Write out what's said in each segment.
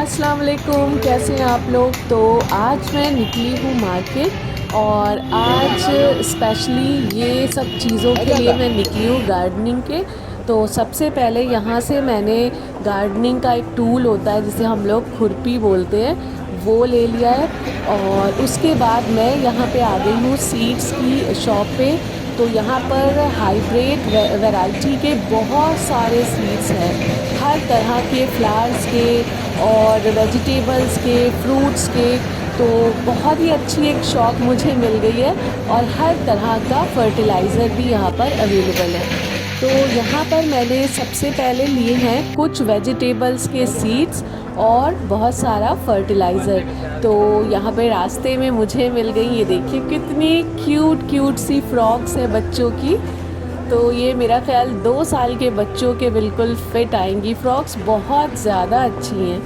अस्सलाम वालेकुम, कैसे हैं आप लोग। तो आज मैं निकली हूँ मार्केट और आज स्पेशली ये सब चीज़ों के लिए मैं निकली हूँ गार्डनिंग के। तो सबसे पहले यहाँ से मैंने गार्डनिंग का एक टूल होता है जिसे हम लोग खुरपी बोलते हैं, वो ले लिया है। और उसके बाद मैं यहाँ पे आ गई हूँ सीड्स की शॉप पे। तो यहाँ पर हाइब्रिड वैरायटी के बहुत सारे सीड्स हैं, हर तरह के फ्लावर्स के और वेजिटेबल्स के, फ्रूट्स के। तो बहुत ही अच्छी एक शॉप मुझे मिल गई है और हर तरह का फर्टिलाइज़र भी यहाँ पर अवेलेबल है। तो यहाँ पर मैंने सबसे पहले लिए हैं कुछ वेजिटेबल्स के सीड्स और बहुत सारा फर्टिलाइज़र। तो यहाँ पे रास्ते में मुझे मिल गई, ये देखिए कितनी क्यूट क्यूट सी फ्रॉक्स है बच्चों की। तो ये मेरा ख़्याल 2 साल के बच्चों के बिल्कुल फिट आएंगी फ्रॉक्स, बहुत ज़्यादा अच्छी हैं।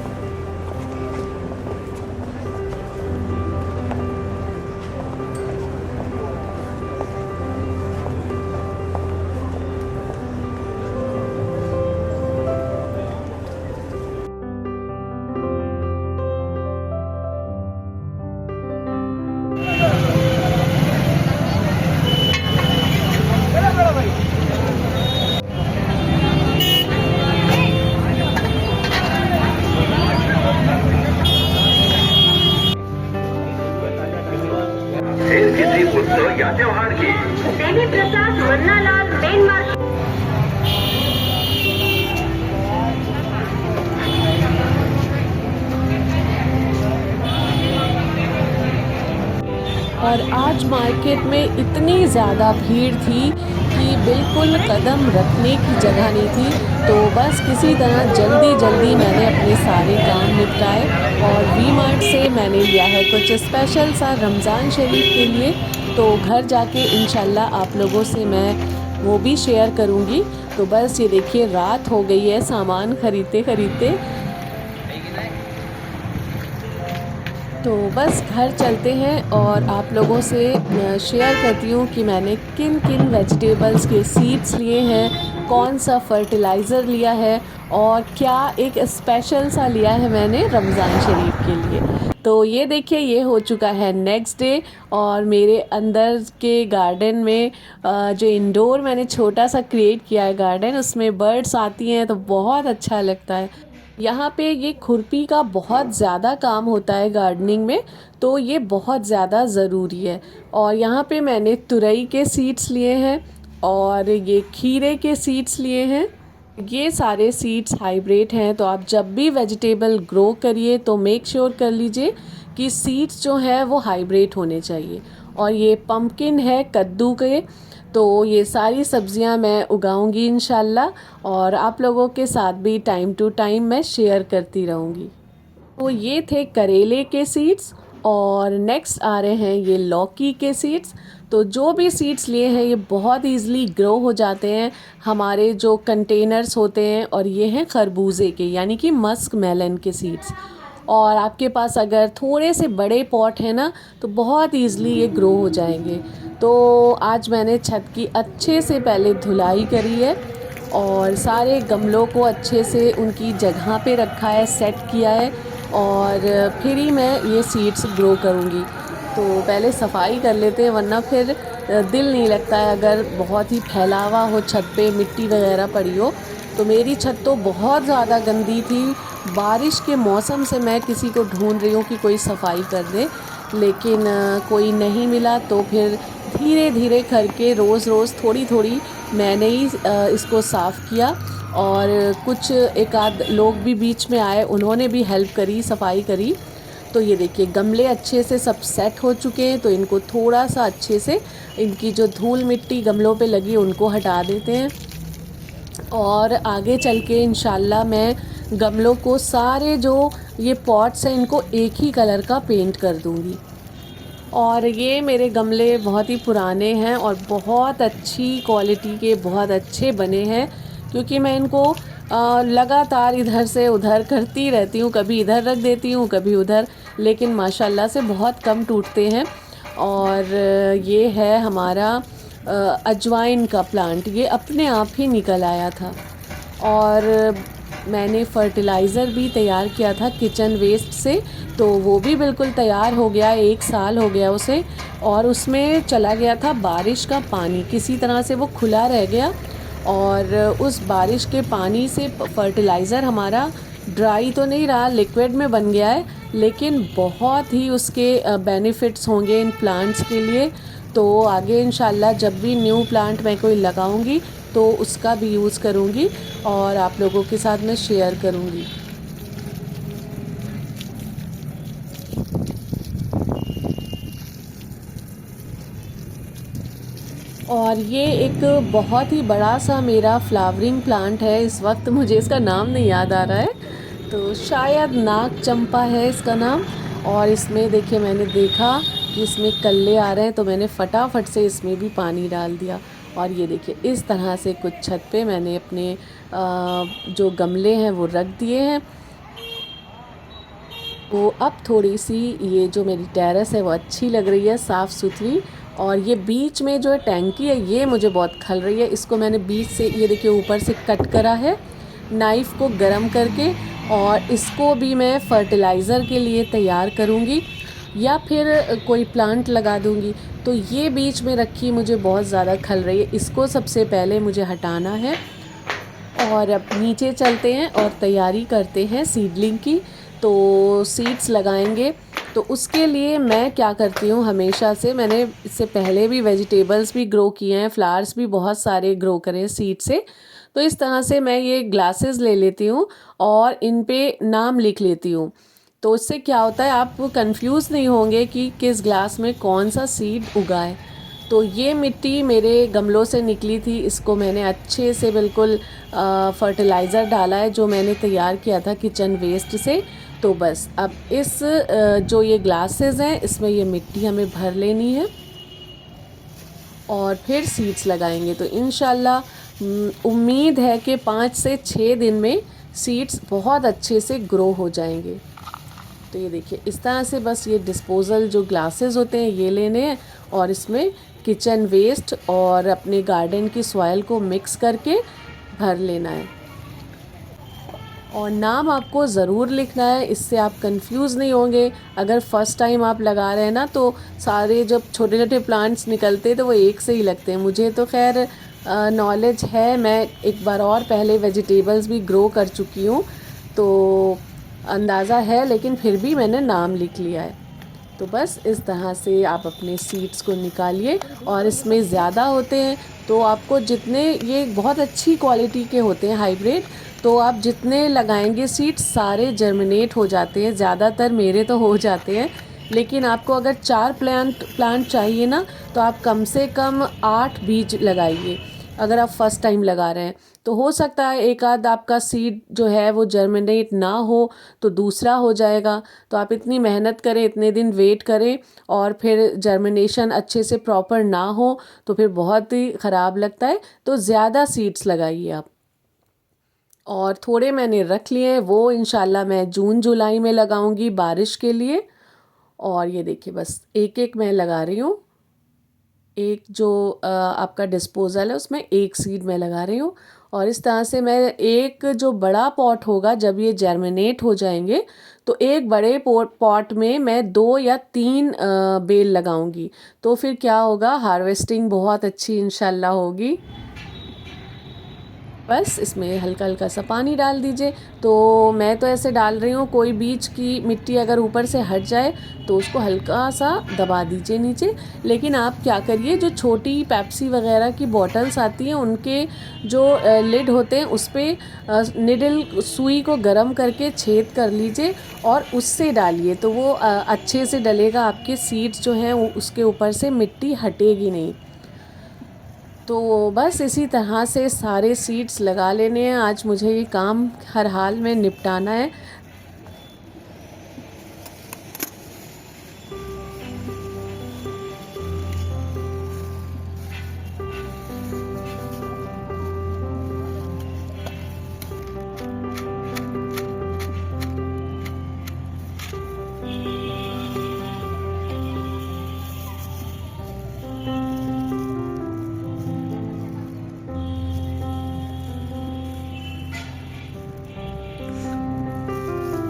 किसी उत्सव या त्योहार की देवी प्रसाद वरनालाल मेन मार्केट। और आज मार्केट में इतनी ज़्यादा भीड़ थी कि बिल्कुल कदम रखने की जगह नहीं थी। तो बस किसी तरह जल्दी जल्दी मैंने अपने सारे काम निपटाए और वी मार्ट से मैंने लिया है कुछ स्पेशल सा रमज़ान शरीफ के लिए। तो घर जाके इंशाल्लाह आप लोगों से मैं वो भी शेयर करूँगी। तो बस ये देखिए रात हो गई है सामान ख़रीदते ख़रीदते। तो बस घर चलते हैं और आप लोगों से शेयर करती हूँ कि मैंने किन किन वेजिटेबल्स के सीड्स लिए हैं, कौन सा फर्टिलाइज़र लिया है और क्या एक स्पेशल सा लिया है मैंने रमज़ान शरीफ के लिए। तो ये देखिए ये हो चुका है नेक्स्ट डे और मेरे अंदर के गार्डन में जो इंडोर मैंने छोटा सा क्रिएट किया है गार्डन, उसमें बर्ड्स आती हैं तो बहुत अच्छा लगता है। यहाँ पे ये खुरपी का बहुत ज़्यादा काम होता है गार्डनिंग में, तो ये बहुत ज़्यादा ज़रूरी है। और यहाँ पे मैंने तुरई के सीड्स लिए हैं और ये खीरे के सीड्स लिए हैं। ये सारे सीड्स हाइब्रिड हैं। तो आप जब भी वेजिटेबल ग्रो करिए तो मेक श्योर कर लीजिए कि सीड्स जो हैं वो हाइब्रिड होने चाहिए। और ये पम्पकिन है कद्दू के। तो ये सारी सब्ज़ियां मैं उगाऊंगी इंशाल्लाह और आप लोगों के साथ भी टाइम टू टाइम मैं शेयर करती रहूँगी। तो ये थे करेले के सीड्स और नेक्स्ट आ रहे हैं ये लौकी के सीड्स। तो जो भी सीड्स लिए हैं ये बहुत ईज़िली ग्रो हो जाते हैं हमारे जो कंटेनर्स होते हैं। और ये हैं खरबूजे के यानी कि मस्क मेलन के सीड्स। और आपके पास अगर थोड़े से बड़े पॉट हैं ना तो बहुत ईज़िली ये ग्रो हो जाएंगे। तो आज मैंने छत की अच्छे से पहले धुलाई करी है और सारे गमलों को अच्छे से उनकी जगह पे रखा है, सेट किया है और फिर ही मैं ये सीड्स ग्रो करूँगी। तो पहले सफाई कर लेते हैं वरना फिर दिल नहीं लगता है अगर बहुत ही फैलावा हो छत पे, मिट्टी वगैरह पड़ी हो। तो मेरी छत तो बहुत ज़्यादा गंदी थी। बारिश के मौसम से मैं किसी को ढूंढ रही हूँ कि कोई सफाई कर दे, लेकिन कोई नहीं मिला। तो फिर धीरे धीरे करके रोज़ रोज़ थोड़ी थोड़ी मैंने ही इसको साफ़ किया और कुछ एक आध लोग भी बीच में आए, उन्होंने भी हेल्प करी, सफाई करी। तो ये देखिए गमले अच्छे से सब सेट हो चुके हैं। तो इनको थोड़ा सा अच्छे से इनकी जो धूल मिट्टी गमलों पे लगी उनको हटा देते हैं और आगे चल के इंशाल्लाह मैं गमलों को सारे जो ये पॉट्स हैं इनको एक ही कलर का पेंट कर दूँगी। और ये मेरे गमले बहुत ही पुराने हैं और बहुत अच्छी क्वालिटी के, बहुत अच्छे बने हैं क्योंकि मैं इनको लगातार इधर से उधर करती रहती हूँ, कभी इधर रख देती हूँ कभी उधर, लेकिन माशाल्लाह से बहुत कम टूटते हैं। और ये है हमारा अजवाइन का प्लांट, ये अपने आप ही निकल आया था। और मैंने फर्टिलाइज़र भी तैयार किया था किचन वेस्ट से, तो वो भी बिल्कुल तैयार हो गया, 1 साल हो गया उसे। और उसमें चला गया था बारिश का पानी, किसी तरह से वो खुला रह गया और उस बारिश के पानी से फर्टिलाइज़र हमारा ड्राई तो नहीं रहा, लिक्विड में बन गया है, लेकिन बहुत ही उसके बेनिफिट्स होंगे इन प्लांट्स के लिए। तो आगे इंशाल्लाह जब भी न्यू प्लांट मैं कोई लगाऊंगी तो उसका भी यूज़ करूंगी और आप लोगों के साथ मैं शेयर करूंगी। और ये एक बहुत ही बड़ा सा मेरा फ्लावरिंग प्लांट है, इस वक्त मुझे इसका नाम नहीं याद आ रहा है, तो शायद नाग चंपा है इसका नाम। और इसमें देखिए मैंने देखा कि इसमें कल्ले आ रहे हैं तो मैंने फटाफट से इसमें भी पानी डाल दिया। और ये देखिए इस तरह से कुछ छत पे मैंने अपने जो गमले हैं वो रख दिए हैं। तो अब थोड़ी सी ये जो मेरी टेरेस है वो अच्छी लग रही है, साफ़ सुथरी। और ये बीच में जो टैंकी है ये मुझे बहुत खल रही है, इसको मैंने बीच से ये देखिए ऊपर से कट करा है नाइफ़ को गरम करके, और इसको भी मैं फर्टिलाइज़र के लिए तैयार करूँगी या फिर कोई प्लांट लगा दूँगी। तो ये बीच में रखी मुझे बहुत ज़्यादा खल रही है, इसको सबसे पहले मुझे हटाना है। और अब नीचे चलते हैं और तैयारी करते हैं सीडलिंग की, तो सीड्स लगाएंगे। तो उसके लिए मैं क्या करती हूँ, हमेशा से मैंने इससे पहले भी वेजिटेबल्स भी ग्रो किए हैं, फ्लावर्स भी बहुत सारे ग्रो करे हैं सीड से। तो इस तरह से मैं ये ग्लासेस ले लेती हूँ और इन पे नाम लिख लेती हूँ। तो इससे क्या होता है, आप कंफ्यूज नहीं होंगे कि किस ग्लास में कौन सा सीड उगा है। तो ये मिट्टी मेरे गमलों से निकली थी, इसको मैंने अच्छे से बिल्कुल फर्टिलाइज़र डाला है जो मैंने तैयार किया था किचन वेस्ट से। तो बस अब इस जो ये ग्लासेस हैं इसमें ये मिट्टी हमें भर लेनी है और फिर सीड्स लगाएंगे। तो इंशाल्लाह उम्मीद है कि 5 से 6 दिन में सीड्स बहुत अच्छे से ग्रो हो जाएंगे। तो ये देखिए इस तरह से बस ये डिस्पोज़ल जो ग्लासेस होते हैं ये लेने हैं और इसमें किचन वेस्ट और अपने गार्डन की सॉइल को मिक्स करके भर लेना है। और नाम आपको ज़रूर लिखना है, इससे आप कंफ्यूज नहीं होंगे। अगर फ़र्स्ट टाइम आप लगा रहे हैं ना, तो सारे जब छोटे छोटे प्लांट्स निकलते तो वो एक से ही लगते हैं। मुझे तो खैर नॉलेज है, मैं एक बार और पहले वेजिटेबल्स भी ग्रो कर चुकी हूँ तो अंदाज़ा है, लेकिन फिर भी मैंने नाम लिख लिया है। तो बस इस तरह से आप अपने सीड्स को निकालिए, और इसमें ज़्यादा होते हैं तो आपको जितने, ये बहुत अच्छी क्वालिटी के होते हैं हाइब्रिड, तो आप जितने लगाएंगे सीड्स सारे जर्मिनेट हो जाते हैं, ज़्यादातर मेरे तो हो जाते हैं। लेकिन आपको अगर 4 प्लांट चाहिए ना, तो आप कम से कम 8 बीज लगाइए अगर आप फर्स्ट टाइम लगा रहे हैं। तो हो सकता है एक आध आपका सीड जो है वो जर्मिनेट ना हो तो दूसरा हो जाएगा। तो आप इतनी मेहनत करें, इतने दिन वेट करें और फिर जर्मिनेशन अच्छे से प्रॉपर ना हो तो फिर बहुत ही ख़राब लगता है। तो ज़्यादा सीड्स लगाइए आप। और थोड़े मैंने रख लिए हैं, वो इंशाल्लाह मैं जून जुलाई में लगाऊंगी बारिश के लिए। और ये देखिए बस एक एक मैं लगा रही हूँ। एक जो आपका डिस्पोज़ल है उसमें एक सीड मैं लगा रही हूँ। और इस तरह से मैं एक जो बड़ा पॉट होगा, जब ये जर्मिनेट हो जाएंगे तो एक बड़े पॉट में मैं 2 या 3 बेल लगाऊंगी। तो फिर क्या होगा, हार्वेस्टिंग बहुत अच्छी इंशाल्लाह होगी। बस इसमें हल्का हल्का सा पानी डाल दीजिए। तो मैं तो ऐसे डाल रही हूँ, कोई बीच की मिट्टी अगर ऊपर से हट जाए तो उसको हल्का सा दबा दीजिए नीचे। लेकिन आप क्या करिए, जो छोटी पेप्सी वगैरह की बॉटल्स आती हैं उनके जो लिड होते हैं उस पर निडल सुई को गर्म करके छेद कर लीजिए और उससे डालिए, तो वो अच्छे से डलेगा। आपके सीड्स जो हैं उसके ऊपर से मिट्टी हटेगी नहीं। तो बस इसी तरह से सारे सीड्स लगा लेने हैं। आज मुझे ये काम हर हाल में निपटाना है।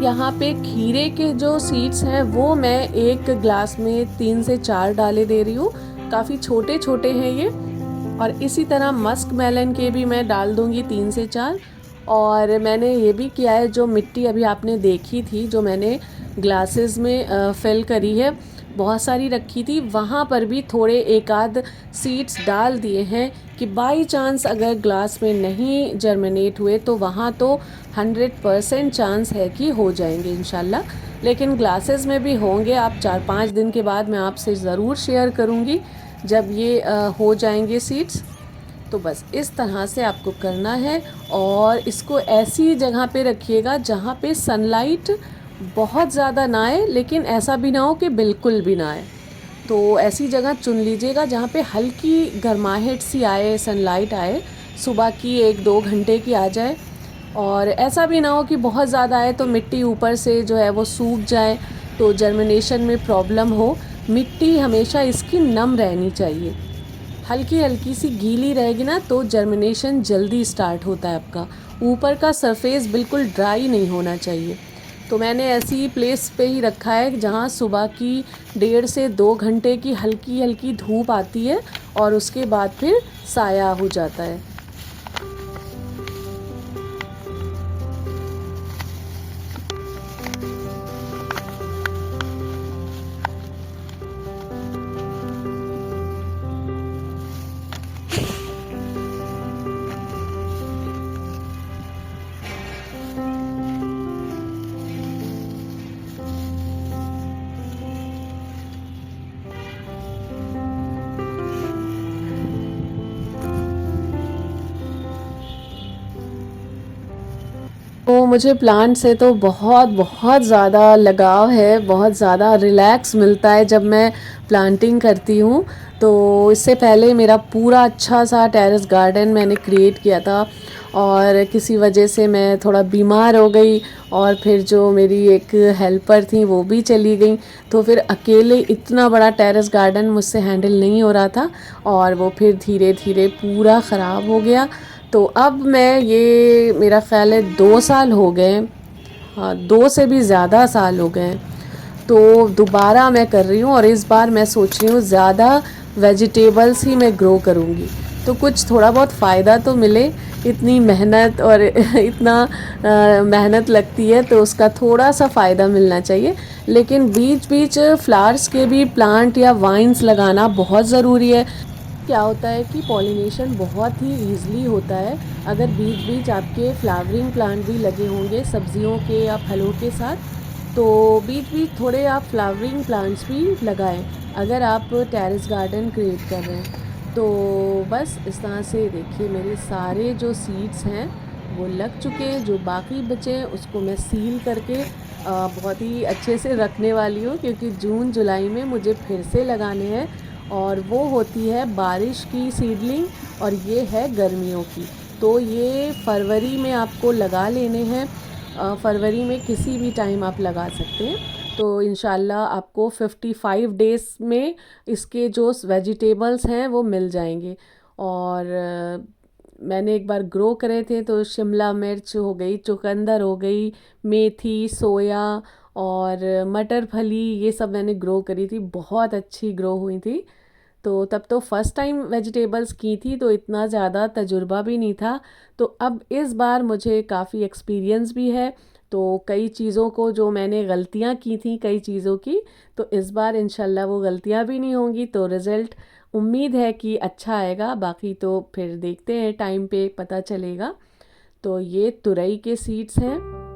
यहाँ पे खीरे के जो सीड्स हैं वो मैं एक ग्लास में 3 से 4 डाले दे रही हूँ। काफ़ी छोटे छोटे हैं ये। और इसी तरह मस्क मेलन के भी मैं डाल दूँगी 3 से 4। और मैंने ये भी किया है, जो मिट्टी अभी आपने देखी थी जो मैंने ग्लासेस में फिल करी है, बहुत सारी रखी थी, वहाँ पर भी थोड़े एक आध सीड्स डाल दिए हैं कि बाई चांस अगर ग्लास में नहीं जर्मिनेट हुए तो वहाँ तो 100% चांस है कि हो जाएंगे इंशाल्लाह। लेकिन ग्लासेस में भी होंगे। आप 4-5 दिन के बाद मैं आपसे ज़रूर शेयर करूँगी जब ये हो जाएंगे सीड्स। तो बस इस तरह से आपको करना है और इसको ऐसी जगह पे रखिएगा जहाँ पे सनलाइट बहुत ज़्यादा ना आए, लेकिन ऐसा भी ना हो कि बिल्कुल भी ना आए। तो ऐसी जगह चुन लीजिएगा जहाँ पे हल्की गर्माहट सी आए, सनलाइट आए, सुबह की 1-2 घंटे की आ जाए। और ऐसा भी ना हो कि बहुत ज़्यादा आए तो मिट्टी ऊपर से जो है वो सूख जाए, तो जर्मिनेशन में प्रॉब्लम हो। मिट्टी हमेशा इसकी नम रहनी चाहिए। हल्की हल्की सी गीली रहेगी ना तो जर्मिनेशन जल्दी स्टार्ट होता है आपका। ऊपर का सरफेस बिल्कुल ड्राई नहीं होना चाहिए। तो मैंने ऐसी प्लेस पे ही रखा है जहाँ सुबह की 1.5 से 2 घंटे की हल्की हल्की धूप आती है और उसके बाद फिर साया हो जाता है। तो मुझे प्लांट से तो बहुत बहुत ज़्यादा लगाव है, बहुत ज़्यादा रिलैक्स मिलता है जब मैं प्लांटिंग करती हूँ। तो इससे पहले मेरा पूरा अच्छा सा टेरेस गार्डन मैंने क्रिएट किया था और किसी वजह से मैं थोड़ा बीमार हो गई और फिर जो मेरी एक हेल्पर थी वो भी चली गई। तो फिर अकेले इतना बड़ा टेरेस गार्डन मुझसे हैंडल नहीं हो रहा था और वो फिर धीरे धीरे पूरा ख़राब हो गया। तो अब मैं ये मेरा ख़्याल है 2 साल हो गए, हाँ 2 से भी ज़्यादा साल हो गए। तो दोबारा मैं कर रही हूँ और इस बार मैं सोच रही हूँ ज़्यादा वेजिटेबल्स ही मैं ग्रो करूँगी, तो कुछ थोड़ा बहुत फ़ायदा तो मिले। इतनी मेहनत और इतना मेहनत लगती है तो उसका थोड़ा सा फ़ायदा मिलना चाहिए। लेकिन बीच बीच फ्लावर्स के भी प्लांट या वाइन्स लगाना बहुत ज़रूरी है। क्या होता है कि पॉलिनेशन बहुत ही ईज़िली होता है अगर बीच बीच आपके फ्लावरिंग प्लांट भी लगे होंगे सब्जियों के या फलों के साथ। तो बीच बीच थोड़े आप फ्लावरिंग प्लांट्स भी लगाएं अगर आप टेरेस गार्डन क्रिएट कर रहे हैं। तो बस इस तरह से देखिए मेरे सारे जो सीड्स हैं वो लग चुके हैं। जो बाकी बचे हैं उसको मैं सील करके बहुत ही अच्छे से रखने वाली हूँ, क्योंकि जून जुलाई में मुझे फिर से लगाने हैं। और वो होती है बारिश की सीडलिंग और ये है गर्मियों की। तो ये फरवरी में आपको लगा लेने हैं। फरवरी में किसी भी टाइम आप लगा सकते हैं। तो इंशाल्लाह आपको 55 डेज़ में इसके जो वेजिटेबल्स हैं वो मिल जाएंगे। और मैंने एक बार ग्रो करे थे तो शिमला मिर्च हो गई, चुकंदर हो गई, मेथी, सोया और मटर फली, ये सब मैंने ग्रो करी थी, बहुत अच्छी ग्रो हुई थी। तो तब तो फ़र्स्ट टाइम वेजिटेबल्स की थी तो इतना ज़्यादा तजुर्बा भी नहीं था। तो अब इस बार मुझे काफ़ी एक्सपीरियंस भी है। तो कई चीज़ों को जो मैंने गलतियां की थी कई चीज़ों की, तो इस बार इंशाल्लाह वो गलतियां भी नहीं होंगी। तो रिज़ल्ट उम्मीद है कि अच्छा आएगा, बाकी तो फिर देखते हैं टाइम पे पता चलेगा। तो ये तुरई के सीड्स हैं।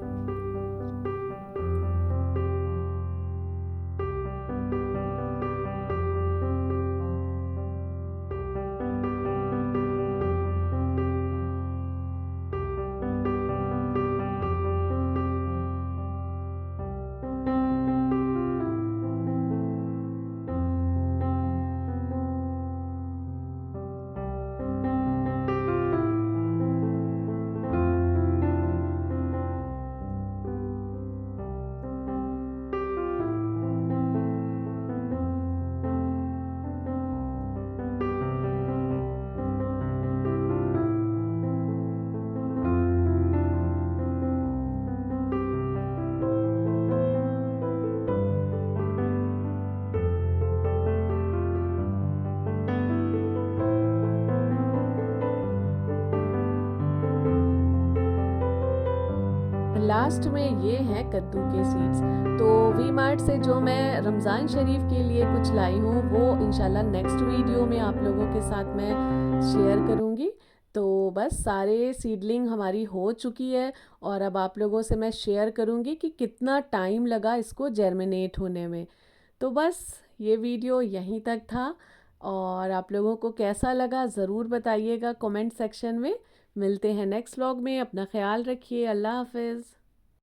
लास्ट में ये हैं कद्दू के सीड्स। तो वी मार्ट से जो मैं रमज़ान शरीफ के लिए कुछ लाई हूँ वो इंशाल्लाह नेक्स्ट वीडियो में आप लोगों के साथ मैं शेयर करूँगी। तो बस सारे सीडलिंग हमारी हो चुकी है और अब आप लोगों से मैं शेयर करूँगी कि कितना टाइम लगा इसको जर्मिनेट होने में। तो बस ये वीडियो यहीं तक था और आप लोगों को कैसा लगा ज़रूर बताइएगा कमेंट सेक्शन में। मिलते हैं नेक्स्ट व्लॉग में, अपना ख्याल रखिए, अल्लाह हाफिज़।